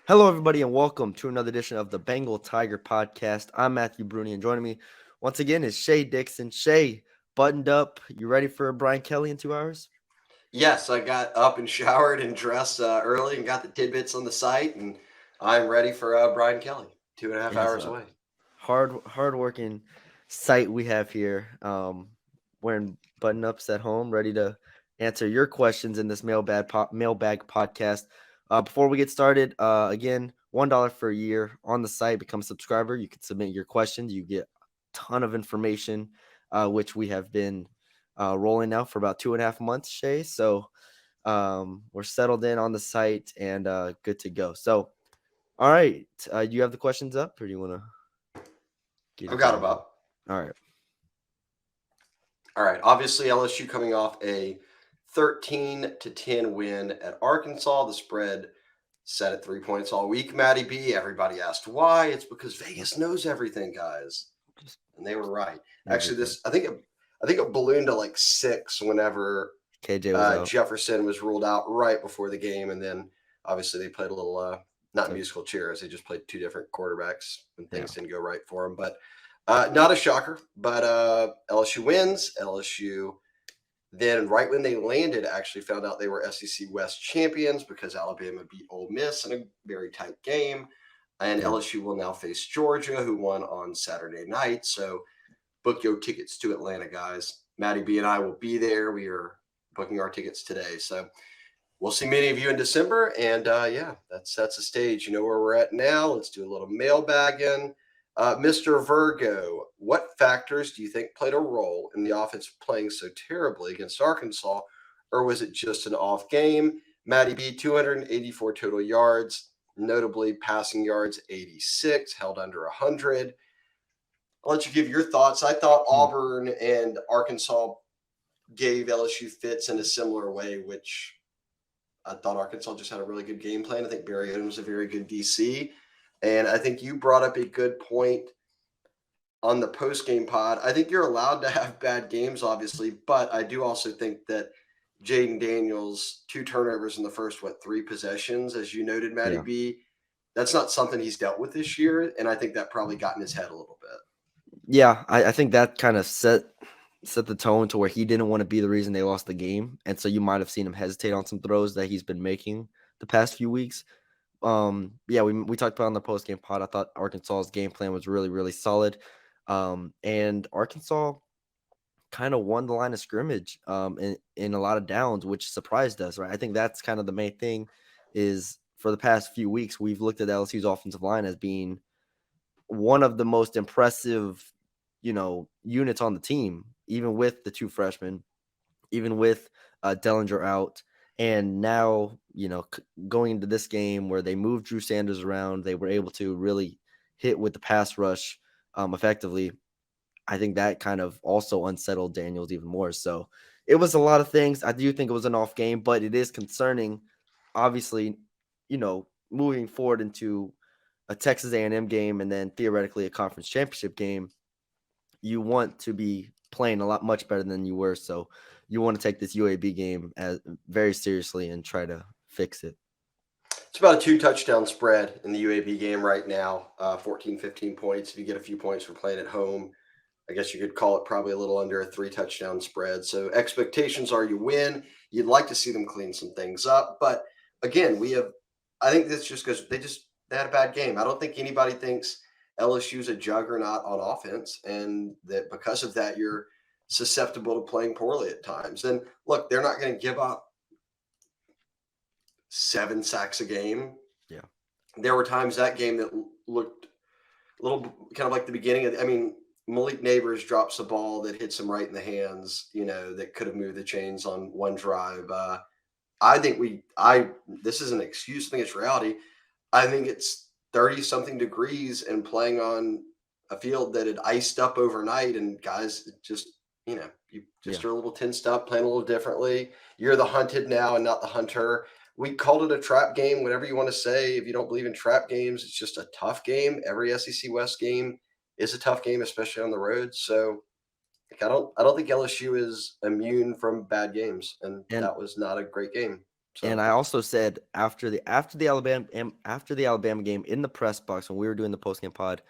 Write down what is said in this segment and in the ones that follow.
Hello, everybody, and welcome to another edition of the Bengal Tiger Podcast. I'm Matthew Brune, and joining me once again is Shea Dixon. Shea, buttoned up. You ready for Brian Kelly in 2 hours? Yes, I got up and showered and dressed early and got the tidbits on the site, and I'm ready for Brian Kelly. 2.5 hours Yes, away. hard working site we have here. Wearing button ups at home, ready to answer your questions in this mailbag podcast. Before we get started, again, $1 for a year on the site. Become a subscriber. You can submit your questions. You get a ton of information, which we have been rolling out for about 2.5 months, Shay. So we're settled in on the site and good to go. So, all right, you have the questions up, or do you want to get I've it got him going here? up. All right. All right. Obviously, LSU coming off a 13-10 win at Arkansas. The spread set at 3 points all week. Matty B. Everybody asked why. It's because Vegas knows everything, guys, Just and they were right. Actually, everything. I think it ballooned to like 6 whenever KJ was out. Jefferson was ruled out right before the game, and then obviously they played a little not Like, musical chairs. They just played two different quarterbacks when yeah. things didn't go right for them. But not a shocker. But LSU wins. LSU then, right when they landed, actually found out they were SEC West champions because Alabama beat Ole Miss in a very tight game. And Yeah. LSU will now face Georgia, who won on Saturday night. So book your tickets to Atlanta, guys. Maddie B and I will be there. We are booking our tickets today. So we'll see many of you in December. And yeah, that sets the stage. You know where we're at now. Let's do a little mailbagging. Mr. Virgo, what factors do you think played a role in the offense playing so terribly against Arkansas, or was it just an off game? Matty B, 284 total yards, notably passing yards 86, held under 100. I'll let you give your thoughts. I thought Hmm. Auburn and Arkansas gave LSU fits in a similar way, which I thought Arkansas just had a really good game plan. I think Barry Odom was a very good DC. And I think you brought up a good point on the post game pod. I think you're allowed to have bad games, obviously, but I do also think that Jaden Daniels, 2 turnovers in the first, 3 possessions, as you noted, Matty Yeah. B, that's not something he's dealt with this year. And I think that probably got in his head a little bit. Yeah. I think that kind of set the tone to where he didn't want to be the reason they lost the game. And so you might have seen him hesitate on some throws that he's been making the past few weeks. Yeah, we talked about on the post game pod. I thought Arkansas's game plan was really solid. And Arkansas kind of won the line of scrimmage in a lot of downs, which surprised us, right? I think that's kind of the main thing is for the past few weeks, we've looked at LSU's offensive line as being one of the most impressive, units on the team, even with the two freshmen, even with Dellinger out. And now, going into this game where they moved Drew Sanders around, they were able to really hit with the pass rush effectively. I think that kind of also unsettled Daniels even more. So it was a lot of things. I do think it was an off game, but it is concerning. Obviously, moving forward into a Texas A&M game and then theoretically a conference championship game, you want to be playing a lot much better than you were. So you want to take this UAB game as very seriously and try to fix it. It's about a 2 touchdown spread in the UAB game right now, 14, 15 points. If you get a few points for playing at home, I guess you could call it probably a little under a 3 touchdown spread. So expectations are you win. You'd like to see them clean some things up. But again, I think this just because they had a bad game. I don't think anybody thinks LSU's a juggernaut on offense and that because of that, you're susceptible to playing poorly at times. And look, they're not going to give up 7 sacks a game. Yeah. There were times that game that looked a little kind of like the beginning of. I mean, Malik Neighbors drops a ball that hits him right in the hands. That could have moved the chains on one drive. I think this is an excuse. I think it's reality. I think it's 30 something degrees and playing on a field that had iced up overnight, and guys just you Yeah. just are a little tensed up, playing a little differently. You're the hunted now and not the hunter. We called it a trap game, whatever you want to say. If you don't believe in trap games, it's just a tough game. Every SEC West game is a tough game, especially on the road. So I don't think LSU is immune from bad games, and And that was not a great game. So And I also said after the Alabama game in the press box when we were doing the postgame pod,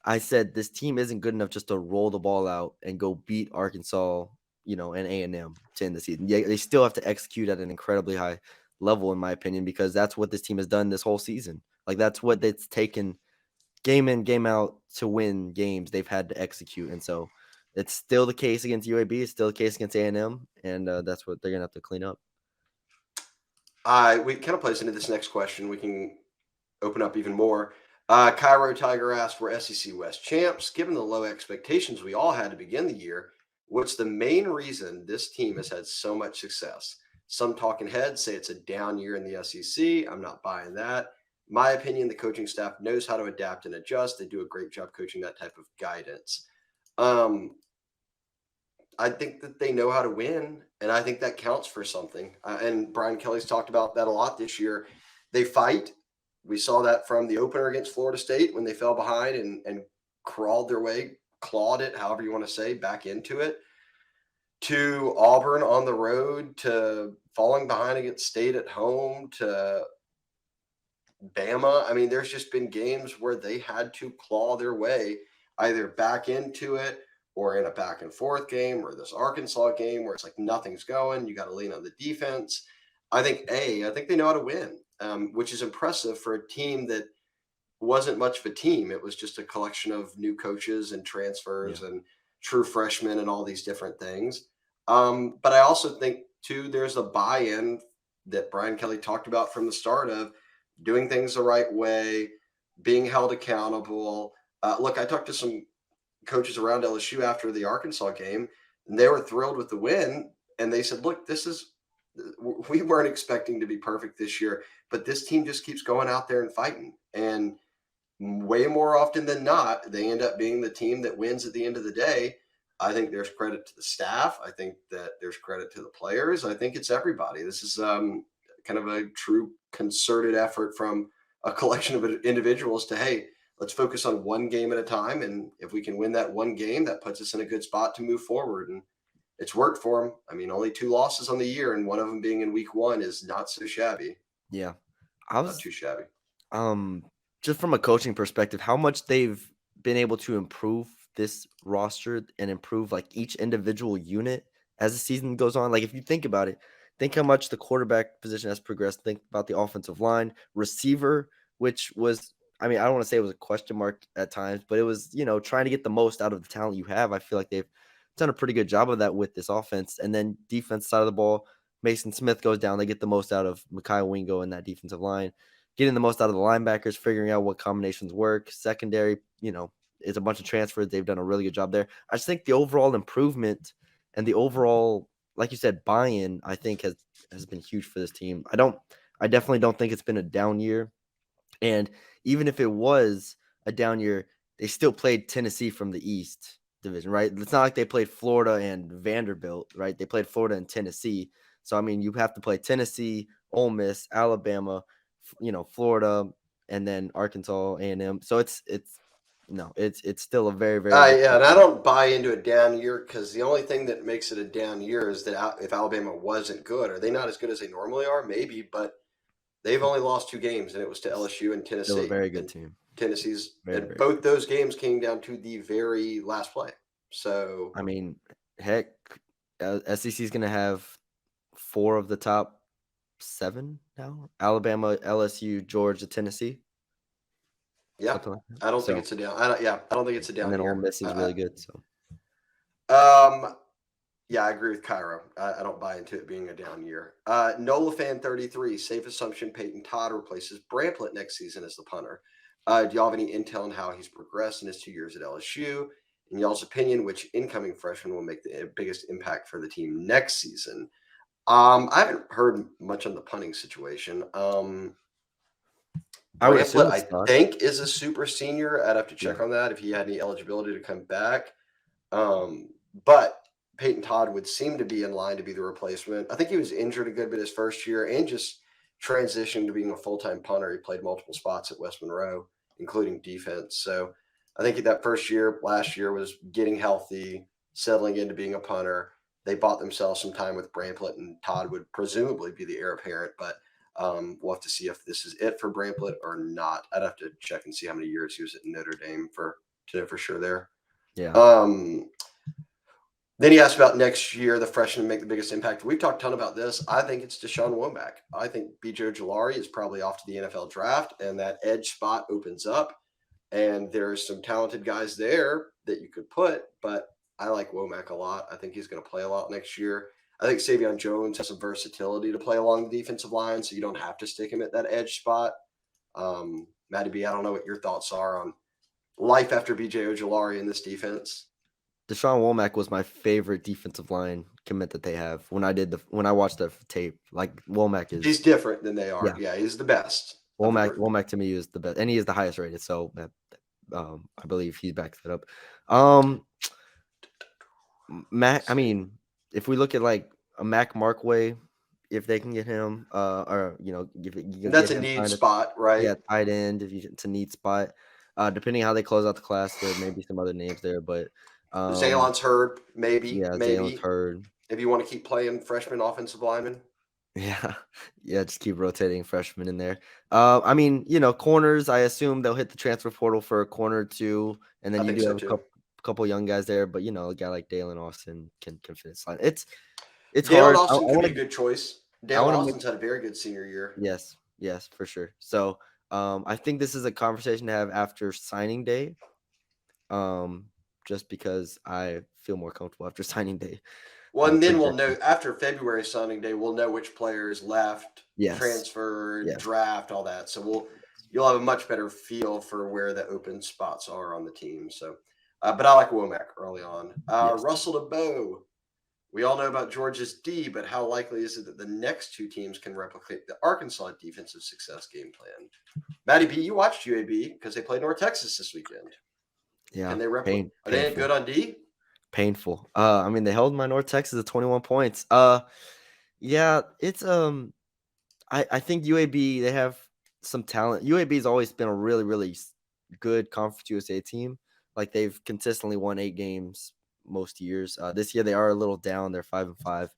I said this team isn't good enough just to roll the ball out and go beat Arkansas, and A&M to end the season. Yeah, they still have to execute at an incredibly high level, in my opinion, because that's what this team has done this whole season. Like that's what it's taken game in, game out to win games. They've had to execute, and so it's still the case against UAB. It's still the case against A&M, and that's what they're gonna have to clean up. we kind of plays into this next question. We can open up even more. Cairo Tiger asked, we're SEC West champs. Given the low expectations we all had to begin the year, what's the main reason this team has had so much success? Some talking heads say it's a down year in the SEC. I'm not buying that. My opinion, the coaching staff knows how to adapt and adjust. They do a great job coaching that type of guidance. I think that they know how to win, and I think that counts for something. And Brian Kelly's talked about that a lot this year. They fight. We saw that from the opener against Florida State when they fell behind and crawled their way, clawed it, however you want to say, back into it, to Auburn on the road, to falling behind against State at home, to Bama. I mean, there's just been games where they had to claw their way either back into it or in a back and forth game, or this Arkansas game where it's like nothing's going. You got to lean on the defense. I think they know how to win, which is impressive for a team that wasn't much of a team. It was just a collection of new coaches and transfers and true freshmen and all these different things. But I also think, too, there's a buy-in that Brian Kelly talked about from the start of doing things the right way, being held accountable. Look, I talked to some coaches around LSU after the Arkansas game, and they were thrilled with the win. And they said, look, we weren't expecting to be perfect this year, but this team just keeps going out there and fighting. And way more often than not, they end up being the team that wins at the end of the day. I think there's credit to the staff. I think that there's credit to the players. I think it's everybody. This is kind of a true concerted effort from a collection of individuals to, hey, let's focus on one game at a time. And if we can win that one game, that puts us in a good spot to move forward. And it's worked for them. I mean, only 2 losses on the year, and one of them being in week 1 is not so shabby. Yeah. Not too shabby. Just from a coaching perspective, how much they've been able to improve this roster and improve like each individual unit as the season goes on. Like if you think about it, think how much the quarterback position has progressed. Think about the offensive line, receiver, which was, I mean, I don't want to say it was a question mark at times, but it was, trying to get the most out of the talent you have. I feel like they've done a pretty good job of that with this offense. And then defense side of the ball, Mason Smith goes down. They get the most out of Mekhi Wingo in that defensive line, getting the most out of the linebackers, figuring out what combinations work. Secondary, it's a bunch of transfers. They've done a really good job there. I just think the overall improvement and the overall, like you said, buy-in, I think has been huge for this team. I definitely don't think it's been a down year. And even if it was a down year, they still played Tennessee from the East division, right? It's not like they played Florida and Vanderbilt, right? They played Florida and Tennessee. So, I mean, you have to play Tennessee, Ole Miss, Alabama, Florida, and then Arkansas, A&M. So it's still a very, very yeah, and I don't buy into a down year because the only thing that makes it a down year is that if Alabama wasn't good, are they not as good as they normally are? Maybe, but they've only lost 2 games, and it was to LSU and Tennessee. Still a very good team. Tennessee's and both those games came down to the very last play. So I mean, heck, SEC is going to have 4 of the top 7 now: Alabama, LSU, Georgia, Tennessee. Yeah, I don't think it's a down. I don't think it's a down. And then Ole Miss is really good. So, yeah, I agree with Cairo. I don't buy into it being a down year. Nola Fan 33, safe assumption Peyton Todd replaces Bramplett next season as the punter. Do y'all have any intel on how he's progressed in his 2 years at LSU? In y'all's opinion, which incoming freshman will make the biggest impact for the team next season? I haven't heard much on the punting situation. Bramplett, I think, is a super senior. I'd have to check on that if he had any eligibility to come back. But Peyton Todd would seem to be in line to be the replacement. I think he was injured a good bit his first year and just transitioned to being a full-time punter. He played multiple spots at West Monroe, including defense. So I think that first year, last year, was getting healthy, settling into being a punter. they bought themselves some time with Bramblett, and Todd would presumably be the heir apparent, but we'll have to see if this is it for Bramblett or not. I'd have to check and see how many years he was at Notre Dame to know for sure there. Yeah. Then he asked about next year, the freshmen make the biggest impact. We've talked a ton about this. I think it's Deshaun Womack. I think B.J. Ojulari is probably off to the NFL draft, and that edge spot opens up. And there's some talented guys there that you could put, but I like Womack a lot. I think he's going to play a lot next year. I think Savion Jones has some versatility to play along the defensive line, so you don't have to stick him at that edge spot. Matty B, I don't know what your thoughts are on life after B.J. Ojulari in this defense. Deshaun Womack was my favorite defensive line commit that they have. When I watched the tape, like Womack is, he's different than they are. Yeah, he's the best. Womack to me is the best, and he is the highest rated. So I believe he backs that up. Mac, I mean, if we look at like a Mac Markway, if they can get him, or that's a need spot, right? Yeah, tight end. It's a need spot. Depending how they close out the class, there may be some other names there, but Zaylon's Hurd, maybe. Yeah, Zaylon's Hurd. If you want to keep playing freshman offensive linemen. Yeah, just keep rotating freshmen in there. I mean, corners. I assume they'll hit the transfer portal for a corner or two, and then you do have a couple young guys there. But a guy like Dalen Austin can finish line. It's Dalen hard. Austin could be a good choice. Dalen Austin's had a very good senior year. Yes, for sure. So I think this is a conversation to have after signing day. Just because I feel more comfortable after signing day. Well, and then we'll know after February signing day, we'll know which players left, transfer, draft, all that. So you'll have a much better feel for where the open spots are on the team. So, but I like Womack early on. Russell DeBow. We all know about Georgia's D, but how likely is it that the next two teams can replicate the Arkansas defensive success game plan? Matty B, you watched UAB because they played North Texas this weekend. Yeah, and they replicate. Are they good on D? Painful. I mean, they held my North Texas at 21 points. Yeah, it's I think UAB, they have some talent. UAB has always been a really, really good Conference USA team. Like they've consistently won 8 games most years. This year they are a little down. They're 5-5.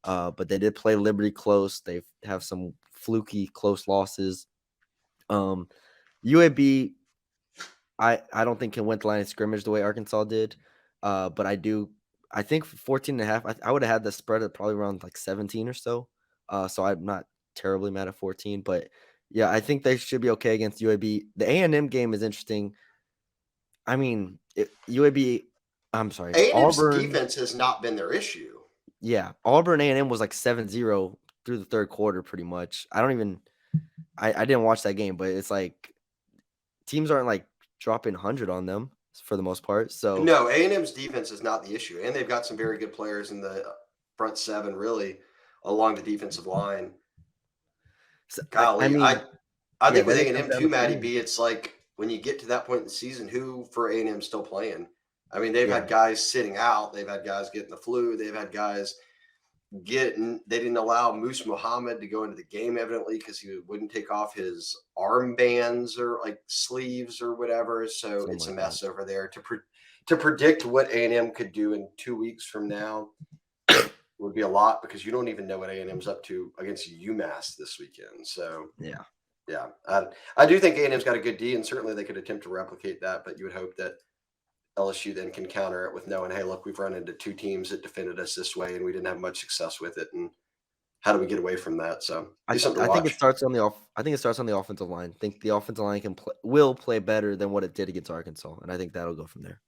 But they did play Liberty close. They have some fluky close losses. UAB, I don't think can win the line of scrimmage the way Arkansas did. But I think 14.5, I would have had the spread at probably around like 17 or so. So I'm not terribly mad at 14, but yeah, I think they should be okay against UAB. The A&M game is interesting. I mean, UAB, I'm sorry. A&M's defense has not been their issue. Yeah. Auburn A&M was like 7-0 through the third quarter pretty much. I didn't watch that game, but it's like teams aren't like dropping 100 on them for the most part. So no, A&M's defense is not the issue, and they've got some very good players in the front seven, really along the defensive line. So, golly, I think with A&M too, Matty B, it's like when you get to that point in the season, who for A&M still playing? I mean, they've had guys sitting out, they've had guys getting the flu, they've had guys they didn't allow Moose Muhammad to go into the game evidently because he wouldn't take off his armbands or like sleeves or whatever. So it's a mess over there. To predict what A&M could do in 2 weeks from now would be a lot because you don't even know what A&M's up to against UMass this weekend. So yeah, I do think A&M's got a good D, and certainly they could attempt to replicate that, but you would hope that LSU then can counter it with knowing, hey, look, we've run into 2 teams that defended us this way, and we didn't have much success with it. And how do we get away from that? So I think it starts on the offensive line. I think the offensive line will play better than what it did against Arkansas, and I think that'll go from there.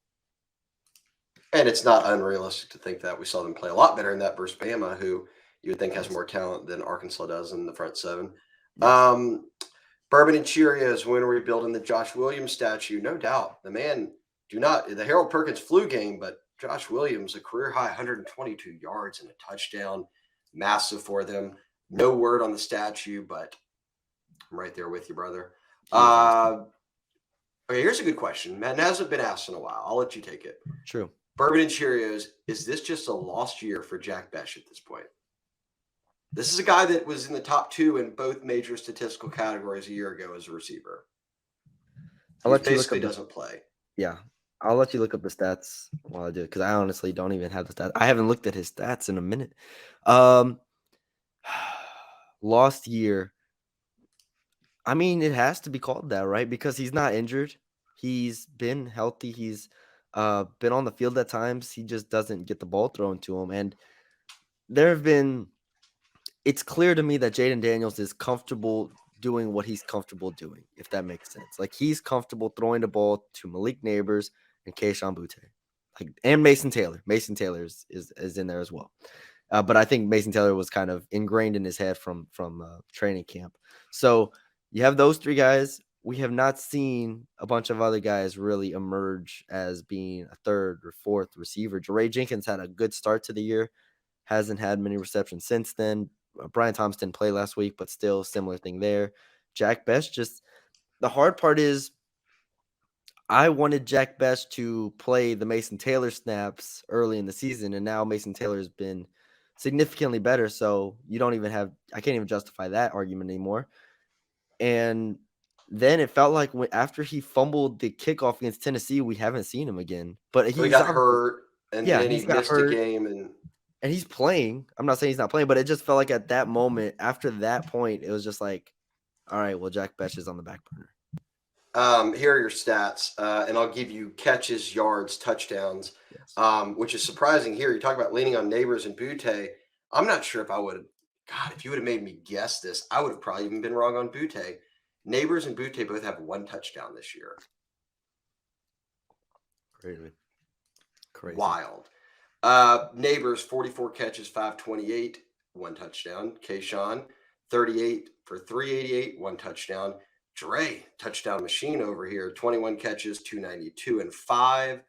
And it's not unrealistic to think that we saw them play a lot better in that versus Bama, who you would think has more talent than Arkansas does in the front seven. Yes. Bourbon and Cheerios, when are we building the Josh Williams statue? No doubt. The man. The Harold Perkins flu game, but Josh Williams, a career high 122 yards and a touchdown, massive for them. No word on the statue, but I'm right there with you, brother. Okay, here's a good question. Man, it hasn't been asked in a while. I'll let you take it. True. Bourbon and Cheerios, is this just a lost year for Jack Bech at this point? This is a guy that was in the top 2 in both major statistical categories a year ago as a receiver. He basically doesn't play. Yeah. I'll let you look up the stats while I do it because I honestly don't even have the stats. I haven't looked at his stats in a minute. Um, lost year. I mean, it has to be called that, right? Because he's not injured. He's been healthy. He's been on the field at times. He just doesn't get the ball thrown to him. And there have been. It's clear to me that Jaden Daniels is comfortable doing what he's comfortable doing, if that makes sense. Like he's comfortable throwing the ball to Malik Neighbors and Keishawn Butte, like and Mason Taylor. Mason Taylor is in there as well. But I think Mason Taylor was kind of ingrained in his head from training camp. So you have those three guys. We have not seen a bunch of other guys really emerge as being a third or fourth receiver. Jeray Jenkins had a good start to the year, hasn't had many receptions since then. Brian Thomas didn't play last week, but still similar thing there. Jack Bech, just the hard part is I wanted Jack Bech to play the Mason Taylor snaps early in the season, and now Mason Taylor has been significantly better. So you don't even have, I can't even justify that argument anymore. And then it felt like after he fumbled the kickoff against Tennessee, we haven't seen him again. But He he's got obviously, hurt, and yeah, then he he's got missed a hurt game, and and he's playing. I'm not saying he's not playing, but it just felt like at that moment, after that point, it was just like, all right, well, Jack Bech is on the back burner. Here are your stats, and I'll give you catches, yards, touchdowns, Yes. which is surprising here. You talk about leaning on Neighbors and Butte. I'm not sure if I would have, God, if you would have made me guess this, I would have probably even been wrong on Butte. Neighbors and Butte both have one touchdown this year. Crazy. Wild. Neighbors, 44 catches, 528, one touchdown. Keishawn, 38 for 388, one touchdown. Dre, touchdown machine over here, 21 catches, 292 and 5.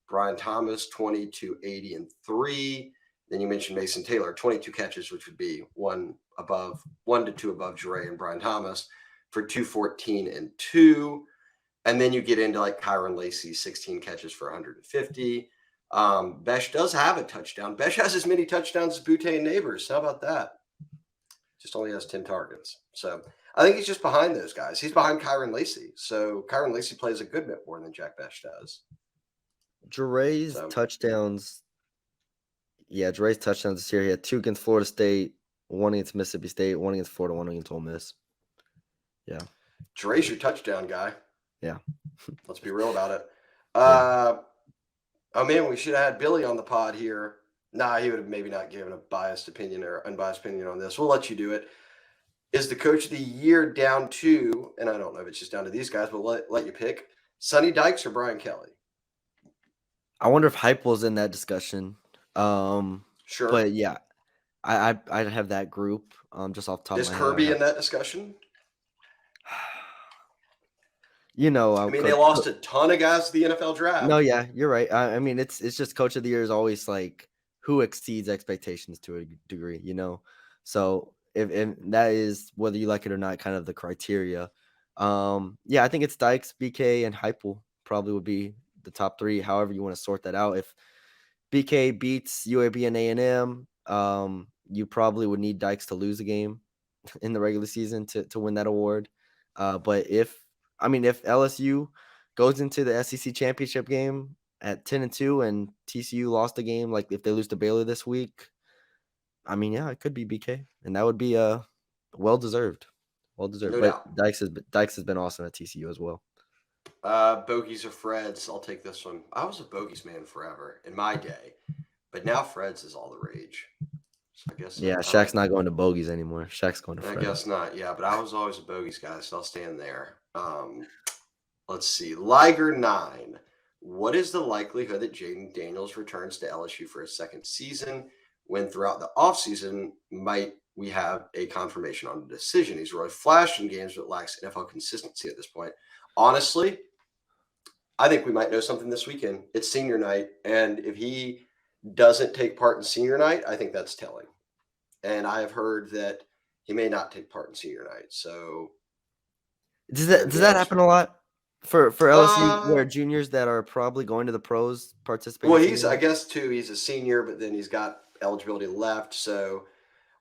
Brian Thomas, 22, 80 and 3. Then you mentioned Mason Taylor, 22 catches, which would be one to two above Dre and Brian Thomas for 214 and 2. And then you get into like Kyron Lacey, 16 catches for 150. Bech does have a touchdown. Bech has as many touchdowns as Butte and Neighbors. How about that? Just only has 10 targets. So I think he's just behind those guys. He's behind Kyron Lacey. So Kyron Lacey plays a good bit more than Jack Bech does. Jeray's touchdowns. Yeah, Jeray's touchdowns this year. He had 2 against Florida State, 1 against Mississippi State, 1 against Florida, 1 against Ole Miss. Yeah. Jeray's your touchdown guy. Yeah. Let's be real about it. Oh, man, we should have had Billy on the pod here. Nah, he would have maybe not given a biased opinion or unbiased opinion on this. We'll let you do it. Is the coach of the year down to, and I don't know if it's just down to these guys, but let you pick, Sonny Dykes or Brian Kelly? I wonder if Heupel's in that discussion. Sure. But yeah, I'd have that group just off the top of my head. Is Kirby in that discussion? You know, I mean, they lost a ton of guys to the NFL draft. No, yeah, you're right. I mean, it's just coach of the year is always like who exceeds expectations to a degree, you know. So if that is whether you like it or not, kind of the criteria. Yeah, I think it's Dykes, BK, and Heupel probably would be the top 3. However you want to sort that out. If BK beats UAB and A&M, you probably would need Dykes to lose a game in the regular season to win that award. But if LSU goes into the SEC championship game at 10-2 and TCU lost the game, like if they lose to Baylor this week, I mean, yeah, it could be BK, and that would be well deserved. No but doubt. Dykes has been awesome at TCU as well. Bogies or Freds? I'll take this one. I was a Bogies man forever in my day, but now Freds is all the rage. So I guess Shaq's not going to Bogies anymore. Shaq's going to Freds. I guess not. Yeah, but I was always a Bogies guy, so I'll stand there. Let's see. Liger 9. What is the likelihood that Jaden Daniels returns to LSU for his second season when throughout the offseason might we have a confirmation on the decision? He's really flashed in games but lacks NFL consistency at this point. Honestly, I think we might know something this weekend. It's senior night, and if he doesn't take part in senior night, I think that's telling. And I have heard that he may not take part in senior night. So does that happen a lot for LSU, where juniors that are probably going to the pros participate? Well, I guess too, he's a senior, but then he's got eligibility left. So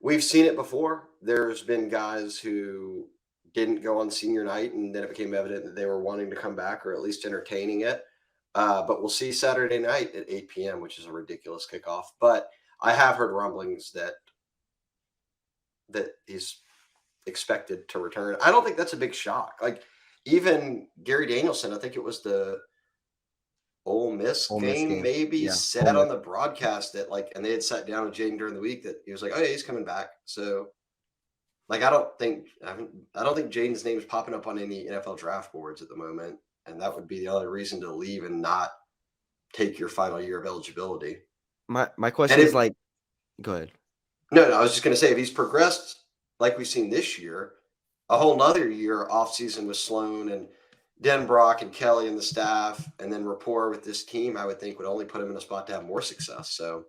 we've seen it before. There's been guys who didn't go on senior night, and then it became evident that they were wanting to come back or at least entertaining it. But we'll see Saturday night at 8 p.m., which is a ridiculous kickoff. But I have heard rumblings that he's expected to return. I don't think that's a big shock. Like even Gary Danielson, I think it was the Ole Miss Ole Miss game, game. maybe Yeah. Ole said Miss. on the broadcast that and they had sat down with Jaden during the week that he was like, "Oh yeah, he's coming back." So I don't think Jaden's name is popping up on any NFL draft boards at the moment, and that would be the only reason to leave and not take your final year of eligibility. My And question is if like, go ahead. no, I was just going to say if he's progressed like we've seen this year, a whole nother year off season with Sloan and Denbrock and Kelly and the staff, and then rapport with this team, I would think would only put him in a spot to have more success. So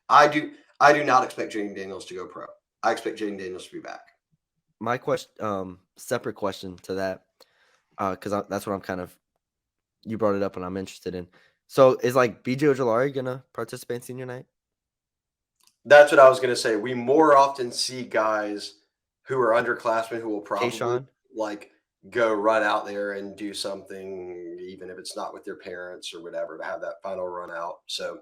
I do not expect Jaden Daniels to go pro. I expect Jaden Daniels to be back. My question, separate question to that, because that's what I'm kind of. You brought it up, and I'm interested in. So is like BJ Ojolari gonna participate in senior night? That's what I was going to say. We more often see guys who are underclassmen who will probably Kayshawn? go run out there and do something, even if it's not with their parents or whatever, to have that final run out. So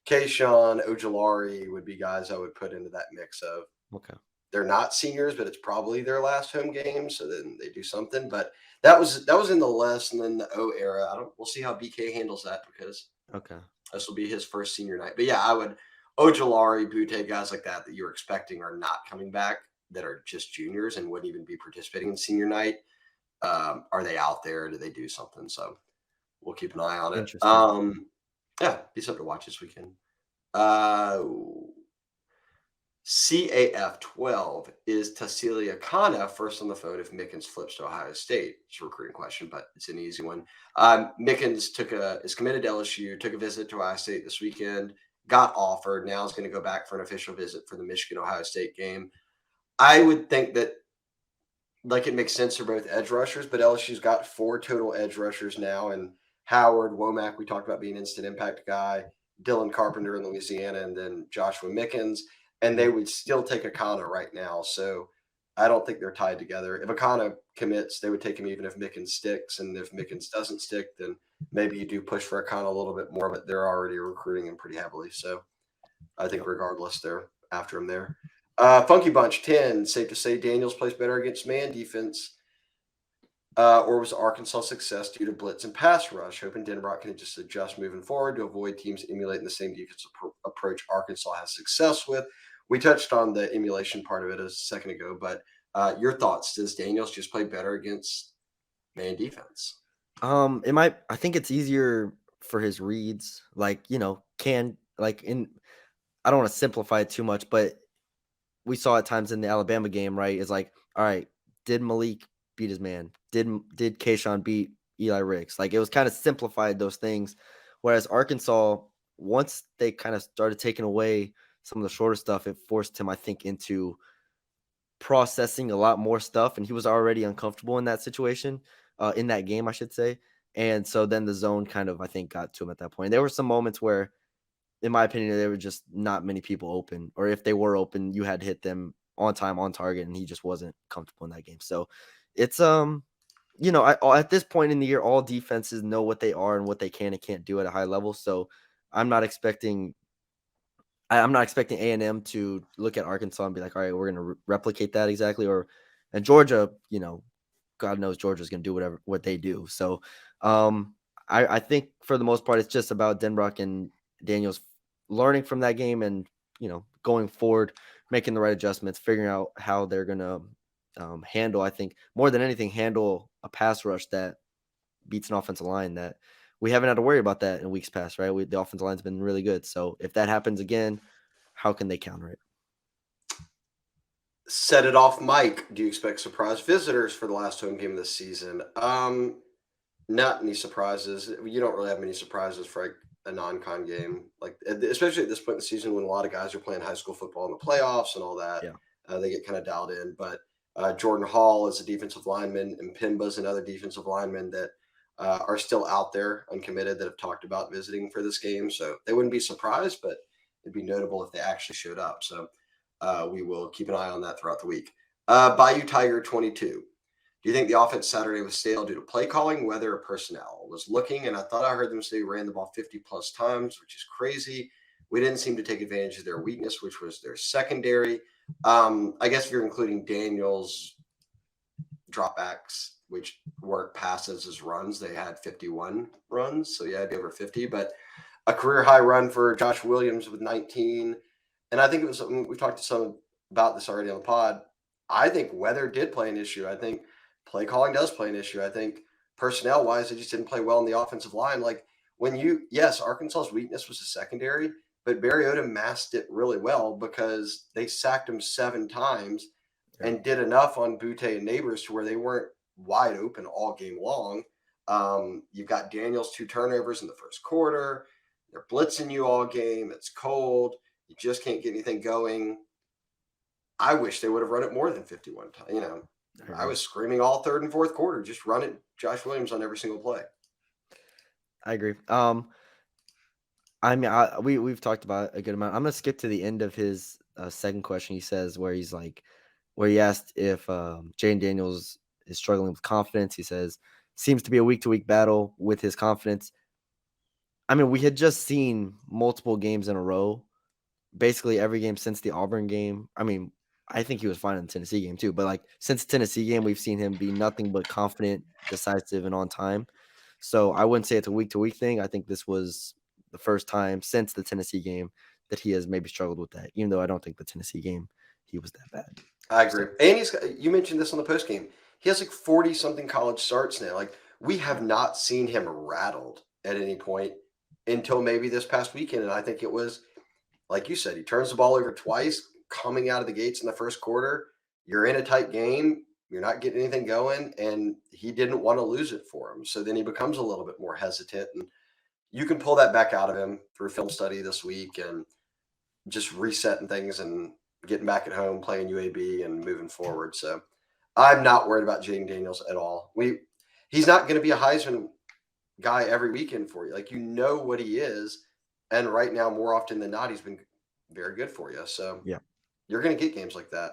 Kayshawn, Ojolari would be guys I would put into that mix of. Okay. They're not seniors, but it's probably their last home game, so then they do something. But that was in the Les and then the O era. We'll see how BK handles that because Okay. this will be his first senior night. But yeah, I would Ojolari, Butte, guys like that you're expecting are not coming back, that are just juniors and wouldn't even be participating in senior night. Are they out there? Do they do something? So we'll keep an eye on it. Interesting. Yeah, be something to watch this weekend. CAF 12 is Tassilia Kana first on the phone if Mickens flips to Ohio State? It's a recruiting question, but it's an easy one. Mickens is committed to LSU, took a visit to Ohio State this weekend, got offered. Now is going to go back for an official visit for the Michigan-Ohio State game. I would think that it makes sense for both edge rushers, but LSU's got 4 total edge rushers now, and Howard, Womack, we talked about being an instant impact guy, Dylan Carpenter in Louisiana, and then Joshua Mickens. And they would still take Akana right now. So I don't think they're tied together. If Akana commits, they would take him even if Mickens sticks. And if Mickens doesn't stick, then maybe you do push for Akana a little bit more, but they're already recruiting him pretty heavily. So I think regardless, they're after him there. Funky Bunch 10, safe to say Daniels plays better against man defense. Or was Arkansas success due to blitz and pass rush? Hoping Denbrock can just adjust moving forward to avoid teams emulating the same defensive approach Arkansas has success with. We touched on the emulation part of it a second ago, but your thoughts? Does Daniels just play better against man defense? I think it's easier for his reads. I don't want to simplify it too much, but we saw at times in the Alabama game, right? It's like, all right, did Malik beat his man? Did Kayshawn beat Eli Ricks? It was kind of simplified those things. Whereas Arkansas, once they kind of started taking away some of the shorter stuff, it forced him, I think, into processing a lot more stuff, and he was already uncomfortable in that situation, in that game, I should say. And so then the zone kind of, I think, got to him at that point. There were some moments where, in my opinion, there were just not many people open, or if they were open, you had to hit them on time, on target, and he just wasn't comfortable in that game. So it's at this point in the year, all defenses know what they are and what they can and can't do at a high level. So I'm not expecting A&M to look at Arkansas and be like, all right, we're going to replicate that exactly. And Georgia, God knows Georgia's going to do what they do. So I think for the most part, it's just about Denbrock and Daniels learning from that game and, going forward, making the right adjustments, figuring out how they're going to handle, I think, more than anything, handle a pass rush that beats an offensive line that we haven't had to worry about that in weeks past, right? The offensive line's been really good. So if that happens again, how can they counter it? Set it off, Mike. Do you expect surprise visitors for the last home game of this season? Not any surprises. You don't really have many surprises for a non-con game, especially at this point in the season when a lot of guys are playing high school football in the playoffs and all that. Yeah. They get kind of dialed in. But Jordan Hall is a defensive lineman, and Pimba's another defensive lineman that are still out there, uncommitted, that have talked about visiting for this game. So they wouldn't be surprised, but it'd be notable if they actually showed up. So we will keep an eye on that throughout the week. Bayou Tiger 22. Do Do you think the offense Saturday was stale due to play calling, weather, or personnel? Was looking, and I thought I heard them say ran the ball 50 plus times, which is crazy. We didn't seem to take advantage of their weakness, which was their secondary. I guess if you're including Daniels' dropbacks, which weren't passes as runs, they had 51 runs. So, yeah, it'd be over 50. But a career high run for Josh Williams with 19. And I think it was something we've talked to some about this already on the pod. I think weather did play an issue. I think play calling does play an issue. I think personnel wise, they just didn't play well in the offensive line. Like yes, Arkansas's weakness was the secondary, but Mariota masked it really well because they sacked him 7 times and did enough on Butte and Neighbors to where they weren't wide open all game long. You've got Daniels 2 turnovers in the first quarter. They're blitzing you all game. It's cold. You just can't get anything going. I wish they would have run it more than 51 times. I was screaming all third and fourth quarter. Just run it, Josh Williams, on every single play. I agree. I mean, we've talked about it a good amount. I'm gonna skip to the end of his second question. He says where he asked if Jane Daniels is struggling with confidence. He says seems to be a week-to-week battle with his confidence. I mean, we had just seen multiple games in a row, basically every game since the Auburn game. I mean, I think he was fine in the Tennessee game too, but like since the Tennessee game, we've seen him be nothing but confident, decisive, and on time. So I wouldn't say it's a week-to-week thing. I think this was the first time since the Tennessee game that he has maybe struggled with that, even though I don't think the Tennessee game he was that bad. I agree. So. And you mentioned this on the post game. He has like 40-something college starts now. Like we have not seen him rattled at any point until maybe this past weekend. And I think it was, like you said, he turns the ball over twice coming out of the gates in the first quarter. You're in a tight game. You're not getting anything going. And he didn't want to lose it for him. So then he becomes a little bit more hesitant. And you can pull that back out of him through film study this week and just resetting things and getting back at home, playing UAB and moving forward. So I'm not worried about Jaden Daniels at all. He's not going to be a Heisman guy every weekend for you. Like, what he is. And right now, more often than not, he's been very good for you. So you're going to get games like that.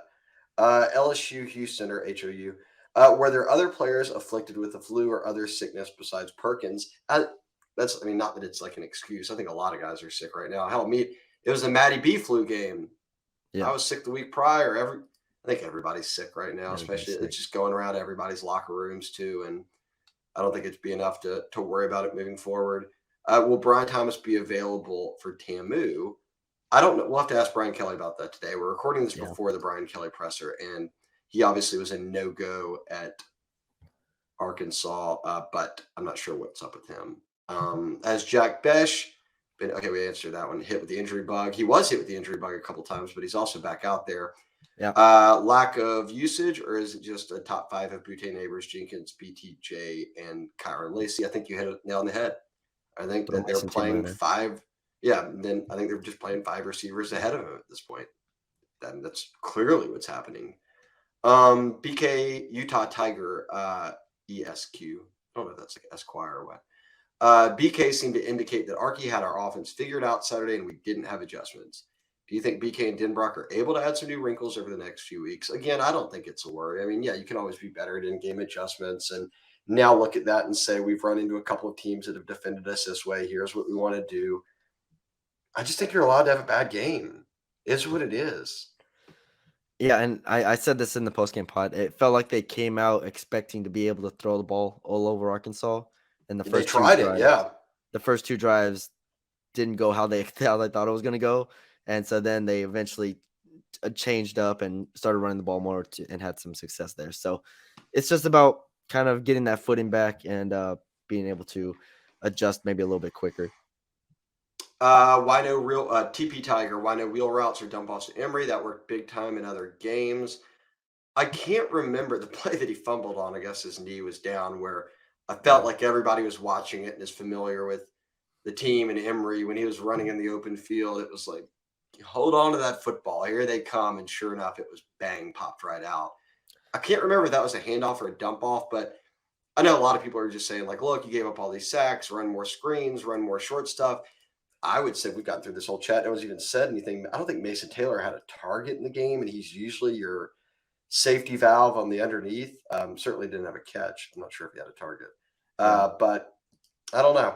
LSU, Houston, or HOU. Were there other players afflicted with the flu or other sickness besides Perkins? Not that it's like an excuse. I think a lot of guys are sick right now. Hell, it was the Matty B flu game. Yeah. I was sick the week prior. I think everybody's sick right now, especially it's just going around everybody's locker rooms too. And I don't think it'd be enough to worry about it moving forward. Will Brian Thomas be available for TAMU? I don't know. We'll have to ask Brian Kelly about that today. We're recording this before the Brian Kelly presser, and he obviously was a no-go at Arkansas, but I'm not sure what's up with him. As Jack Bech, we answered that one. Hit with the injury bug. He was hit with the injury bug a couple times, but he's also back out there. Yeah. Lack of usage, or is it just a top 5 of Butte Neighbors, Jenkins, BTJ, and Kyron Lacey? I think you hit it nail on the head. I think that they're playing 5. Yeah, then I think they're just playing 5 receivers ahead of him at this point. That's clearly what's happening. BK Utah Tiger ESQ. I don't know if that's like Esquire or what. BK seemed to indicate that Archie had our offense figured out Saturday and we didn't have adjustments. Do you think BK and Denbrock are able to add some new wrinkles over the next few weeks? Again, I don't think it's a worry. I mean, yeah, you can always be better at in-game adjustments. And now look at that and say we've run into a couple of teams that have defended us this way. Here's what we want to do. I just think you're allowed to have a bad game. It's what it is. Yeah, and I said this in the postgame pod. It felt like they came out expecting to be able to throw the ball all over Arkansas. And the first the first 2 drives didn't go how they thought it was going to go. And so then they eventually changed up and started running the ball more and had some success there. So it's just about kind of getting that footing back and being able to adjust maybe a little bit quicker. Why no real TP Tiger? Why no wheel routes or dump offs to Emory? That worked big time in other games. I can't remember the play that he fumbled on. I guess his knee was down, where I felt like everybody was watching it and is familiar with the team and Emory when he was running in the open field. It was like, hold on to that football. Here they come. And sure enough, it was bang, popped right out. I can't remember if that was a handoff or a dump off, but I know a lot of people are just saying, like, look, you gave up all these sacks, run more screens, run more short stuff. I would say we've gotten through this whole chat. No one's even said anything. I don't think Mason Taylor had a target in the game, and he's usually your safety valve on the underneath. Certainly didn't have a catch. I'm not sure if he had a target. Yeah. But I don't know.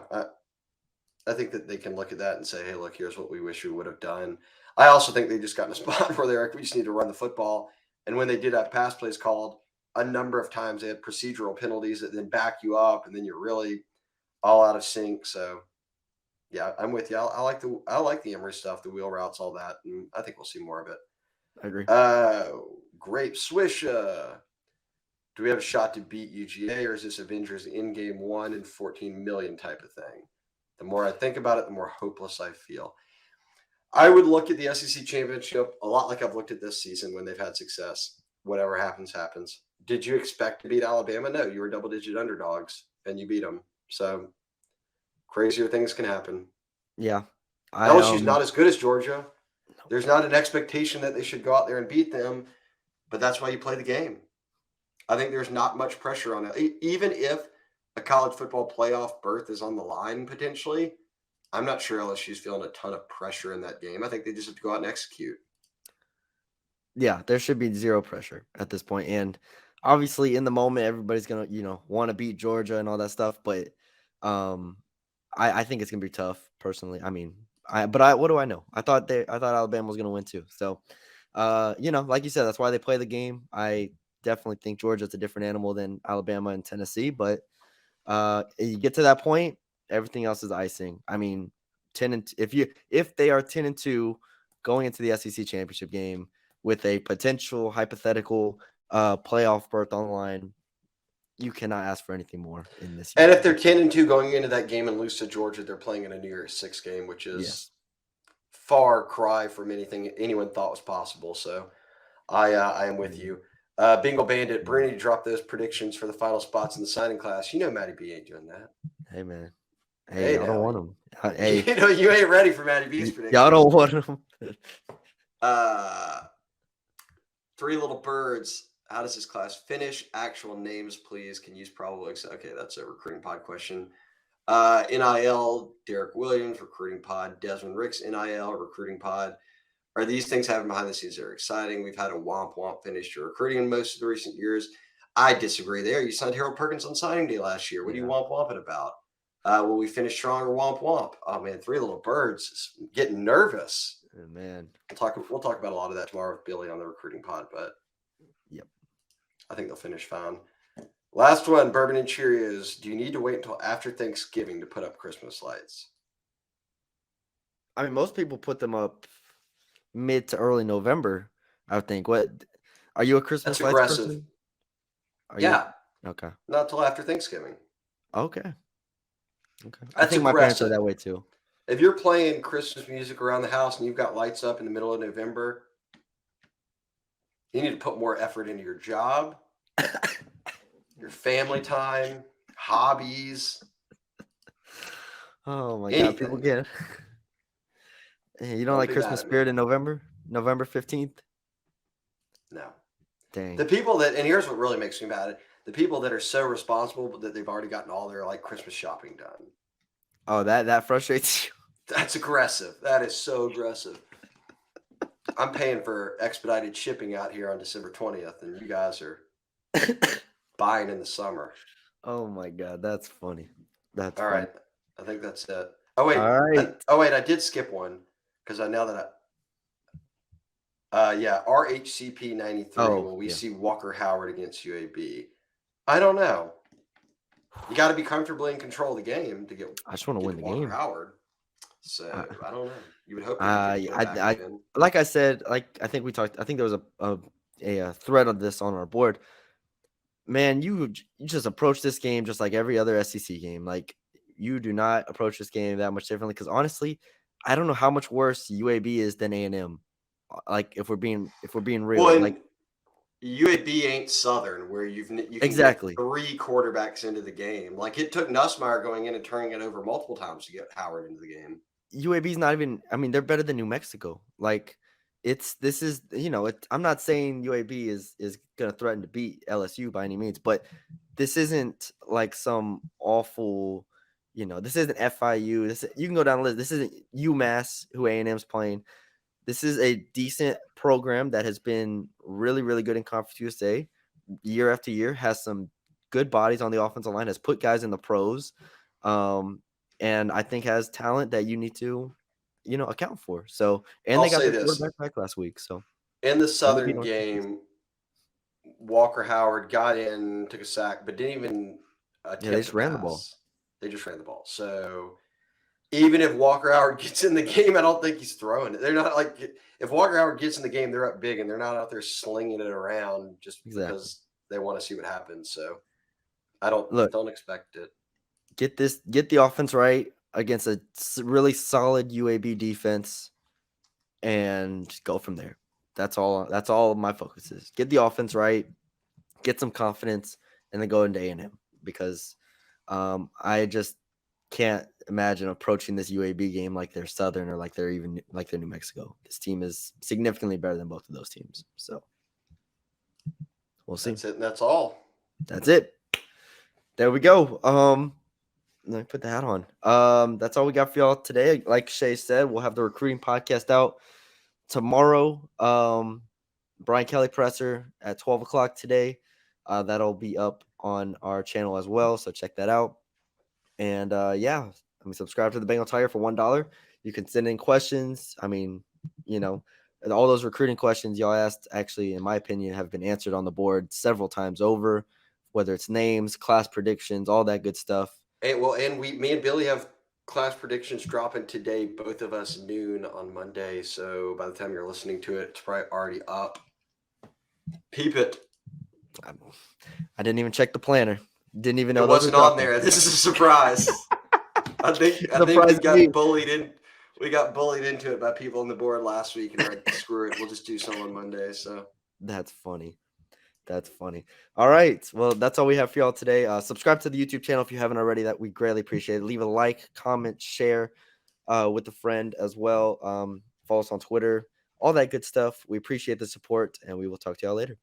I think that they can look at that and say, hey, look, here's what we wish we would have done. I also think they just got in a spot where they're like, we just need to run the football. And when they did have pass plays called, a number of times they had procedural penalties that then back you up, and then you're really all out of sync. So yeah, I'm with you. I like the Emory stuff, the wheel routes, all that, and I think we'll see more of it. I agree. Grape Swish. Do we have a shot to beat UGA, or is this Avengers in game 1 and 14 million type of thing? The more I think about it, the more hopeless I feel. I would look at the SEC championship a lot like I've looked at this season when they've had success. Whatever happens, happens. Did you expect to beat Alabama? No, you were double-digit underdogs, and you beat them. So crazier things can happen. Yeah. LSU's not as good as Georgia. There's not an expectation that they should go out there and beat them, but that's why you play the game. I think there's not much pressure on it. Even if a college football playoff berth is on the line potentially, I'm not sure LSU's feeling a ton of pressure in that game. I think they just have to go out and execute. Yeah, there should be zero pressure at this point. And obviously in the moment, everybody's gonna, want to beat Georgia and all that stuff. But I think it's gonna be tough personally. I mean, what do I know? I thought Alabama was gonna win too. So like you said, that's why they play the game. I definitely think Georgia's a different animal than Alabama and Tennessee, but you get to that point, everything else is icing. I mean, if they are 10-2 going into the SEC championship game with a potential hypothetical playoff berth on the line, you cannot ask for anything more in this year. And if they're 10-2 going into that game and lose to Georgia, they're playing in a New Year's Six game, which is far cry from anything anyone thought was possible. So I am with you. Bengal Bandit, Brune dropped those predictions for the final spots in the signing class. Matty B ain't doing that. Hey, man. Hey, I don't want him. Hey, you ain't ready for Matty B's predictions. Y'all don't want him. Three Little Birds. How does this class finish? Actual names, please. Can use probable. Okay, that's a recruiting pod question. NIL, Derek Williams, recruiting pod. Desmond Ricks, NIL, recruiting pod. Are these things happening behind the scenes? They're exciting. We've had a womp finish to recruiting in most of the recent years. I disagree there. You signed Harold Perkins on signing day last year. What are you womping about? Will we finish strong or womp? Oh, man, Three Little Birds. Getting nervous. Oh, man. We'll talk about a lot of that tomorrow with Billy on the recruiting pod, but yep, I think they'll finish fine. Last one, Bourbon and Cheerios. Do you need to wait until after Thanksgiving to put up Christmas lights? I mean, most people put them up mid to early November, I think. What are you a Christmas lights person? Yeah. Okay. Not till after Thanksgiving. Okay. I think my parents are that way too. If you're playing Christmas music around the house and you've got lights up in the middle of November, you need to put more effort into your job, your family time, hobbies. Oh my God, people get you don't like Christmas spirit in November 15th? No. Dang. The people that, and here's what really makes me mad, the people that are so responsible that they've already gotten all their Christmas shopping done. Oh, that frustrates you. That's aggressive. That is so aggressive. I'm paying for expedited shipping out here on December 20th, and you guys are buying in the summer. Oh my God, that's funny. That's all funny. Right. I think that's it. Oh wait. All right. I did skip one because I know that RHCP 93. Will we see Walker Howard against UAB? I don't know. You got to be comfortably in control of the game to get. I just want to win the Walker game. Howard. So I don't know. You would hope. Like I said, I think we talked. I think there was a thread on this on our board. Man, you just approach this game just like every other SEC game. Like you do not approach this game that much differently. Because honestly, I don't know how much worse UAB is than A&M. Like if we're being real, well, UAB ain't Southern where you can exactly get 3 quarterbacks into the game. Like it took Nussmeier going in and turning it over multiple times to get Howard into the game. UAB's not even. I mean, they're better than New Mexico. Like I'm not saying UAB is going to threaten to beat LSU by any means, but this isn't like some awful. This isn't FIU. You can go down the list. This isn't UMass who A&M's playing. This is a decent program that has been really, really good in Conference USA year after year, has some good bodies on the offensive line, has put guys in the pros, and I think has talent that you need to, account for. So, and I'll they got say their this. quarterback back last week. So, In the and they beat Southern North Texas. game, Walker Howard got in, took a sack, but didn't even attempt Yeah, they just to ran the pass. ball. They just ran the ball. So even if Walker Howard gets in the game, I don't think he's throwing it. They're not like if Walker Howard gets in the game, they're up big and they're not out there slinging it around just because they want to see what happens. So I don't expect it. Get the offense right against a really solid UAB defense, and go from there. That's all my focus is. Get the offense right, get some confidence, and then go into A&M because I just can't imagine approaching this UAB game like they're Southern or like they're New Mexico. This team is significantly better than both of those teams. So we'll see. That's it. And that's all. That's it. There we go. Let me put the hat on. That's all we got for y'all today. Like Shea said, we'll have the recruiting podcast out tomorrow. Brian Kelly presser at 12 o'clock today. That'll be up on our channel as well, so check that out. And subscribe to the Bengal Tiger for $1. You can send in questions. I mean, all those recruiting questions y'all asked, actually, in my opinion, have been answered on the board several times over, whether it's names, class predictions, all that good stuff. And me and Billy have class predictions dropping today, both of us noon on Monday. So by the time you're listening to it, it's probably already up. Peep it. I didn't even check the planner. Didn't even know it wasn't on there. This is a surprise. I think we got bullied in. We got bullied into it by people on the board last week, and we're like, screw it, we'll just do some on Monday. So that's funny. That's funny. All right. Well, that's all we have for y'all today. Subscribe to the YouTube channel if you haven't already. That we greatly appreciate it. Leave a like, comment, share with a friend as well. Follow us on Twitter, all that good stuff. We appreciate the support, and we will talk to y'all later.